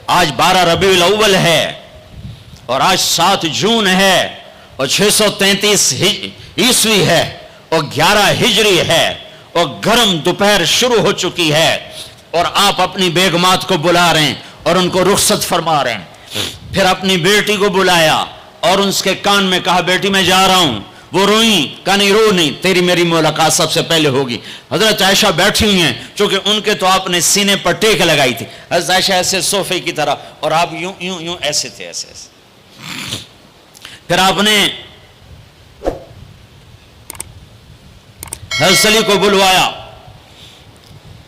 آج 12 ربیع الاول ہے اور آج 7 جون ہے اور 633 عیسوی ہے اور 11 ہجری ہے اور گرم دوپہر شروع ہو چکی ہے اور آپ اپنی بیگمات کو بلا رہے ہیں اور ان کو رخصت فرما رہے ہیں. پھر اپنی بیٹی کو بلایا اور اس کے کان میں کہا بیٹی میں جا رہا ہوں. وہ روئیں، کہا نہیں رو نہیں، تیری میری ملاقات سب سے پہلے ہوگی. حضرت عائشہ بیٹھی ہوئی ہیں چونکہ ان کے تو آپ نے سینے پر ٹیک لگائی تھی. حضرت عائشہ ایسے صوفے کی طرح اور آپ یوں یوں یوں ایسے تھے، ایسے ایسے. پھر آپ نے حضرت علی کو بلوایا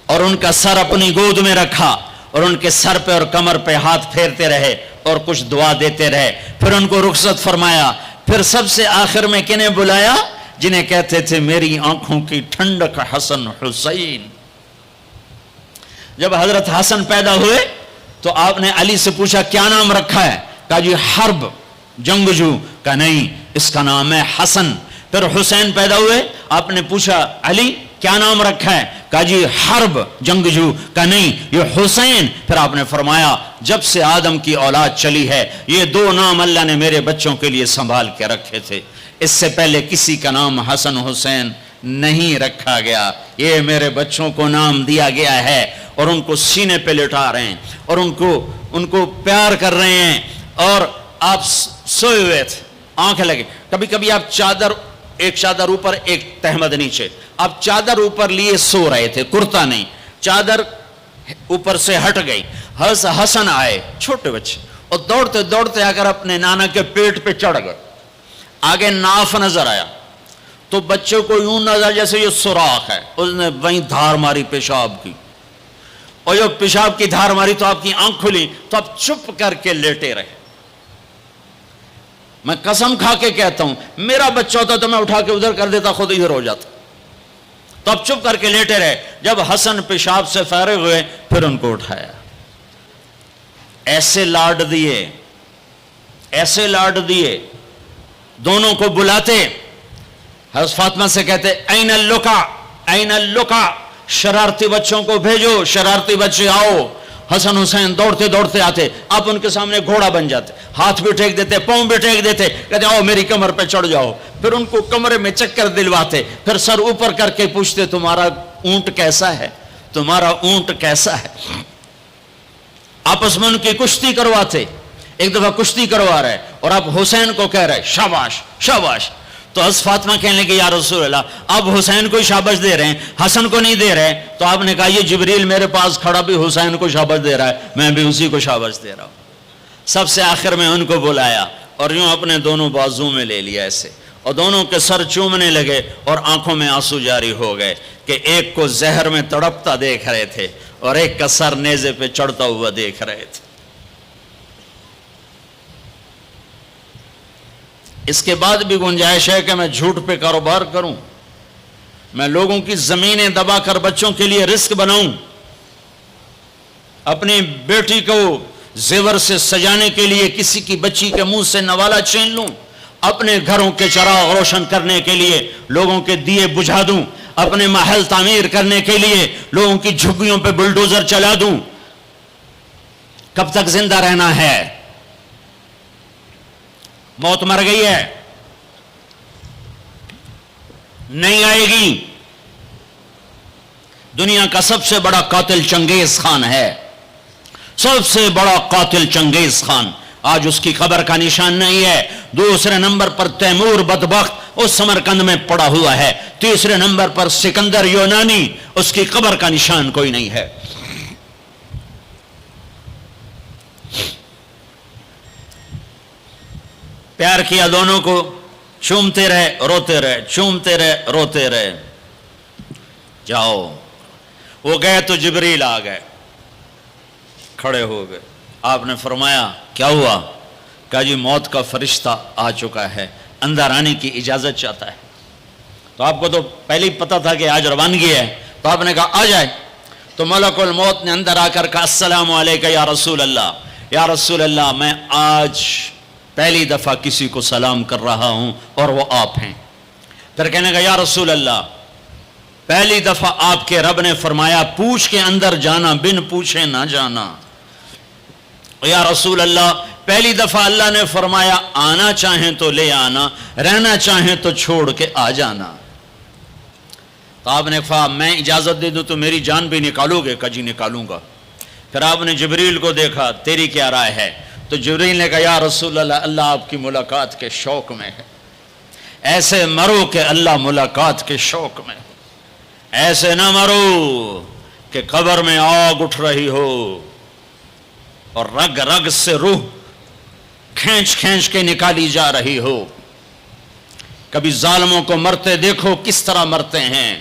اور ان کا سر اپنی گود میں رکھا اور ان کے سر پہ اور کمر پہ ہاتھ پھیرتے رہے اور کچھ دعا دیتے رہے. پھر ان کو رخصت فرمایا. پھر سب سے آخر میں کنہیں بلایا؟ جنہیں کہتے تھے میری آنکھوں کی ٹھنڈک حسن حسین. جب حضرت حسن پیدا ہوئے تو آپ نے علی سے پوچھا کیا نام رکھا ہے؟ کہا جی حرب، جنگجو. کہا نہیں، اس کا نام ہے حسن. پھر حسین پیدا ہوئے، آپ نے پوچھا علی کیا نام رکھا ہے؟ کہا جی حرب، جنگجو. کہا نہیں، یہ حسین. پھر آپ نے فرمایا جب سے آدم کی اولاد چلی ہے یہ 2 نام اللہ نے میرے بچوں کے لیے سنبھال کے رکھے تھے، اس سے پہلے کسی کا نام حسن حسین نہیں رکھا گیا. یہ میرے بچوں کو نام دیا گیا ہے اور ان کو سینے پہ لٹا رہے ہیں اور ان کو پیار کر رہے ہیں. اور آپ سوئے ہوئے تھے، آنکھ لگے. کبھی کبھی آپ ایک چادر اوپر ایک تہمد نیچے، آپ چادر اوپر لیے سو رہے تھے، کرتا نہیں، چادر اوپر سے ہٹ گئی. حسن آئے، چھوٹے بچے، اور دوڑتے دوڑتے آ کر اپنے نانا کے پیٹ پہ چڑھ گئے. آگے ناف نظر آیا تو بچے کو یوں نظر جیسے یہ سوراخ ہے، اس نے وہیں دھار ماری پیشاب کی، اور جو پیشاب کی دھار ماری تو آپ کی آنکھ کھلی تو آپ چپ کر کے لیٹے رہے. میں قسم کھا کے کہتا ہوں میرا بچہ ہوتا تو میں اٹھا کے ادھر کر دیتا، خود ادھر ہو جاتا. تو اب چپ کر کے لیٹے رہے. جب حسن پیشاب سے فارغ ہوئے پھر ان کو اٹھایا، ایسے لاڈ دیے، ایسے لاڈ دیے. دونوں کو بلاتے، حضرت فاطمہ سے کہتے این اللقا، این اللقا، شرارتی بچوں کو بھیجو، شرارتی بچے آؤ. حسن حسین دوڑتے دوڑتے آتے، آپ ان کے سامنے گھوڑا بن جاتے، ہاتھ بھی ٹیک دیتے، پاؤں بھی ٹیک دیتے، کہتے آؤ میری کمر پہ چڑھ جاؤ. پھر ان کو کمرے میں چکر دلواتے، پھر سر اوپر کر کے پوچھتے تمہارا اونٹ کیسا ہے، تمہارا اونٹ کیسا ہے. آپس میں ان کی کشتی کرواتے. ایک دفعہ کشتی کروا رہے اور آپ حسین کو کہہ رہے شاباش شاباش. تو حضرت فاطمہ کہنے لگے یا رسول اللہ آپ حسین کو شاباش دے رہے ہیں، حسن کو نہیں دے رہے. تو آپ نے کہا یہ جبریل میرے پاس کھڑا بھی حسین کو شاباش دے رہا ہے، میں بھی اسی کو شاباش دے رہا ہوں. سب سے آخر میں ان کو بلایا اور یوں اپنے دونوں بازو میں لے لیا ایسے، اور دونوں کے سر چومنے لگے اور آنکھوں میں آنسو جاری ہو گئے کہ ایک کو زہر میں تڑپتا دیکھ رہے تھے اور ایک کا سر نیزے پہ چڑھتا ہوا دیکھ رہے تھے. اس کے بعد بھی گنجائش ہے کہ میں جھوٹ پہ کاروبار کروں، میں لوگوں کی زمینیں دبا کر بچوں کے لیے رزق بناؤں، اپنی بیٹی کو زیور سے سجانے کے لیے کسی کی بچی کے منہ سے نوالا چھین لوں، اپنے گھروں کے چراغ روشن کرنے کے لیے لوگوں کے دیے بجھا دوں، اپنے محل تعمیر کرنے کے لیے لوگوں کی جھگیوں پہ بلڈوزر چلا دوں. کب تک زندہ رہنا ہے؟ موت مر گئی ہے، نہیں آئے گی. دنیا کا سب سے بڑا قاتل چنگیز خان ہے، سب سے بڑا قاتل چنگیز خان. آج اس کی قبر کا نشان نہیں ہے. دوسرے نمبر پر تیمور بدبخت اس سمرقند میں پڑا ہوا ہے. تیسرے نمبر پر سکندر یونانی، اس کی قبر کا نشان کوئی نہیں ہے. پیار کیا دونوں کو، چومتے رہے روتے رہے، چومتے رہے روتے رہے. جاؤ. وہ گئے تو جبریل آ گئے، کھڑے ہو گئے. آپ نے فرمایا کیا ہوا؟ کہا جی موت کا فرشتہ آ چکا ہے، اندر آنے کی اجازت چاہتا ہے. تو آپ کو تو پہلے ہی پتا تھا کہ آج روانگی ہے، تو آپ نے کہا آ جائے. تو ملک الموت نے اندر آ کر کہا السلام علیکہ یا رسول اللہ، یا رسول اللہ میں آج پہلی دفعہ کسی کو سلام کر رہا ہوں اور وہ آپ ہیں. پھر کہنے کا یا رسول اللہ پہلی دفعہ آپ کے رب نے فرمایا پوچھ کے اندر جانا، بن پوچھے نہ جانا. یا رسول اللہ پہلی دفعہ اللہ نے فرمایا آنا چاہیں تو لے آنا، رہنا چاہیں تو چھوڑ کے آ جانا۔ تو آپ نے کہا میں اجازت دے دوں تو میری جان بھی نکالو گے؟ کہا جی نکالوں گا۔ پھر آپ نے جبریل کو دیکھا، تیری کیا رائے ہے؟ تو جبریل نے کہا یا رسول اللہ، اللہ آپ کی ملاقات کے شوق میں ہے، ایسے مرو کہ اللہ ملاقات کے شوق میں ہو، ایسے نہ مرو کہ قبر میں آگ اٹھ رہی ہو اور رگ رگ سے روح کھینچ کھینچ کے نکالی جا رہی ہو۔ کبھی ظالموں کو مرتے دیکھو کس طرح مرتے ہیں۔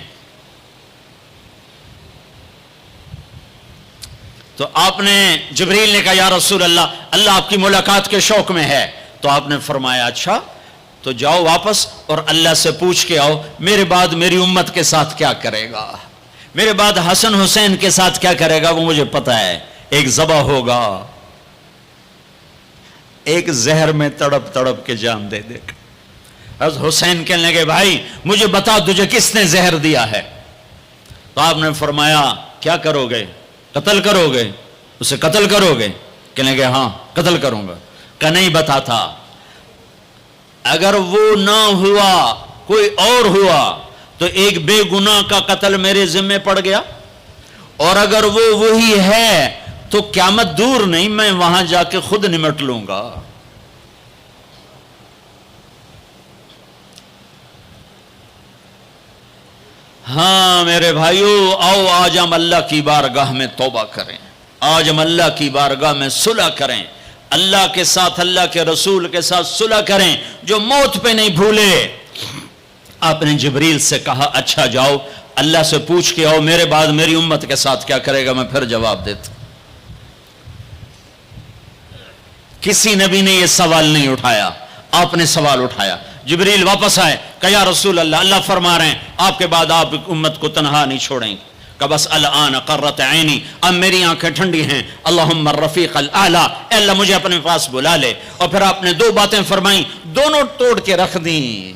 تو آپ نے جبریل نے کہا یا رسول اللہ، اللہ آپ کی ملاقات کے شوق میں ہے۔ تو آپ نے فرمایا اچھا تو جاؤ واپس اور اللہ سے پوچھ کے آؤ میرے بعد میری امت کے ساتھ کیا کرے گا، میرے بعد حسن حسین کے ساتھ کیا کرے گا وہ مجھے پتہ ہے۔ ایک ذبح ہوگا، ایک زہر میں تڑپ تڑپ کے جان دے دے گا۔ حضرت حسین کہنے لگے بھائی مجھے بتا تجھے کس نے زہر دیا ہے؟ تو آپ نے فرمایا کیا کرو گے؟ قتل کرو گے؟ اسے قتل کرو گے؟ کہنے لگے ہاں قتل کروں گا۔ کہ نہیں بتاتا، اگر وہ نہ ہوا کوئی اور ہوا تو ایک بے گناہ کا قتل میرے ذمہ پڑ گیا، اور اگر وہ وہی ہے تو قیامت دور نہیں، میں وہاں جا کے خود نمٹ لوں گا۔ ہاں میرے بھائیو، آؤ آج ہم اللہ کی بارگاہ میں توبہ کریں، آج ہم اللہ کی بارگاہ میں صلح کریں، اللہ کے ساتھ اللہ کے رسول کے ساتھ صلح کریں، جو موت پہ نہیں بھولے۔ آپ نے جبریل سے کہا اچھا جاؤ اللہ سے پوچھ کے آؤ میرے بعد میری امت کے ساتھ کیا کرے گا، میں پھر جواب دیتا۔ کسی نبی نے یہ سوال نہیں اٹھایا، آپ نے سوال اٹھایا۔ جبریل واپس آئے، کہا یا رسول اللہ، اللہ فرما رہے ہیں آپ کے بعد آپ امت کو تنہا نہیں چھوڑیں گے۔ کہ بس الان قرۃ عینی، اب میری آنکھیں ٹھنڈی ہیں، اللہم الرفیق الاعلی، اے اللہ مجھے اپنے پاس بلا لے۔ اور پھر آپ نے دو باتیں فرمائیں، دونوں توڑ کے رکھ دیں۔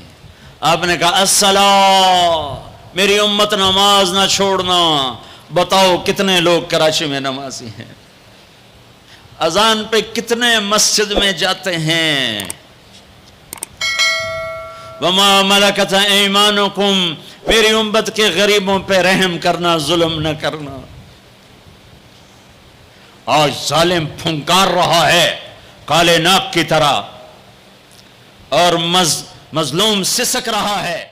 آپ نے کہا الصلاۃ، میری امت نماز نہ چھوڑنا۔ بتاؤ کتنے لوگ کراچی میں نمازی ہیں؟ اذان پہ کتنے مسجد میں جاتے ہیں؟ وما ملکت ایمانکم، میری امت کے غریبوں پہ رحم کرنا، ظلم نہ کرنا۔ آج ظالم پھنکار رہا ہے کالے ناک کی طرح، اور مظلوم سسک رہا ہے۔